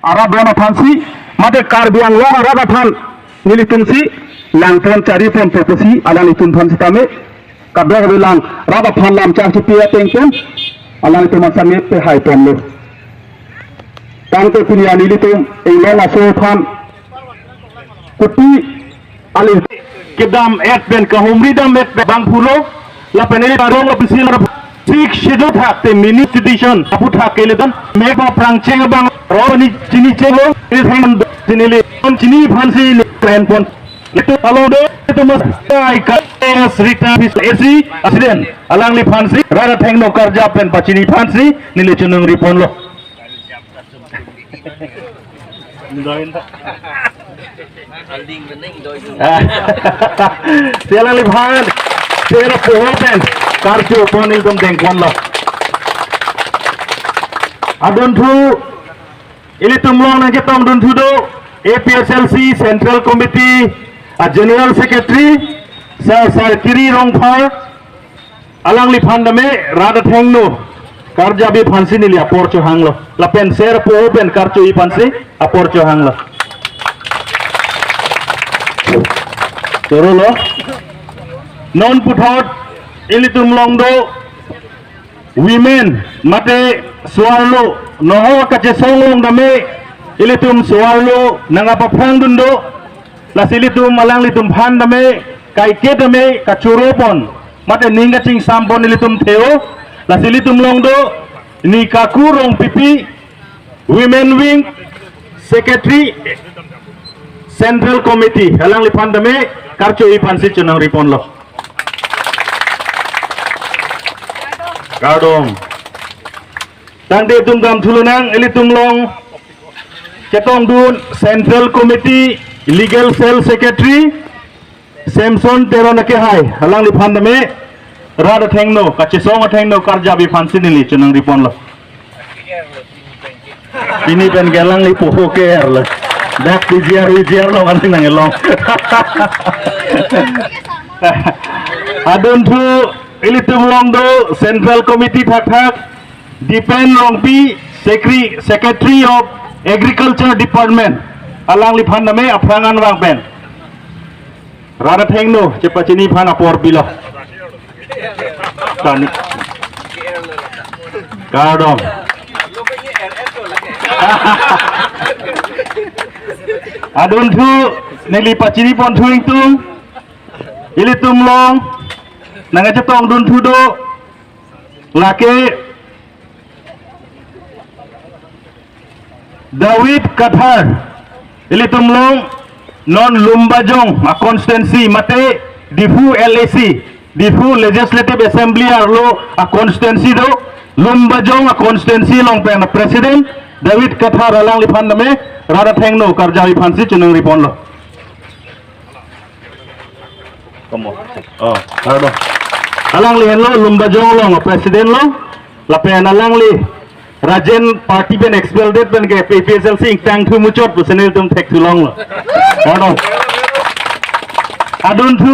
Arab Lama Fansi, Mother Carbian Long Rabatan, Militumsi, Langton Charipon Proposi, Alanitum Fansitame, Kabel Vilang, Rabapan Lam Chachipia Tenken, Alanitum Pe High Pomlo. Tanto Punya Nilitum, Ilona Sultan, Kuti, Ali, Kedam Etben Kahumridam et Bangpulo, La Penel Barong of Silver. Six schedule hak the mini edition aput hak keledan meba prang cheng bang roni chini chego is hand tinili on chini phansi plan pon itu kalau do itu mas ai ka rita esi asiden alang li phansi rara theng no karja pen pachini phansi nili chunung ripon lo alang li phan tera pohoten Kartu ponil dum dengkwan lo. Adun thu ili tumlong nang ketong dun thu do APSLC Central Committee General Secretary Sir Kiri Rongphar alang li phandame rada thengno karja bi phansi nili apor cho hanglo lapen ser po ben karchu I phansi apor cho hanglo toro lo non puthot Ilitum longdo women mate suarlo noho kache solong dame ilitum suarlo nangapapang dundo lasilitum malang litum phan dame kai ke dame kachuropon mate ninga ching sampon ilitum theo lasilitum longdo ni kakurong pipi women wing secretary Central Committee halang lipan dame karcho I phansi chunang ripon lo Gardong Tangde tungam thulunang ilitung long Ketong dun Central Committee Legal Cell Secretary Samson Teronake Hai halang li phandame rada thengno kachisong thengno karja bi phansi nili chunang ripon lo ini pen galang li poho ker lo dak wijiar lo kan nang elong adun thu Ilitum Longdo Central Committee Thak Depend Longpi Secretary of Agriculture Department alang li phandame aprangan wang pen rada thengno cepachini phan apor bilo tani Gardong adun thu neli pachini pon thuing tung Ilitum Long nang cetong dun thudo lake David Kathar ilitum long non Lumbajong a constituency mate Difu LAC Difu Legislative Assembly arlo a constituency do Lumbajong a constituency long pen president David Kathar alang li phandame rada thengno karja I phansi chunung ripon lo komo pardon alang li hello Lumbajong long president long lapen alang li Rajen party ben expelled ben ke PSLC tang thu muchot senil tum thek thu long lo adun thu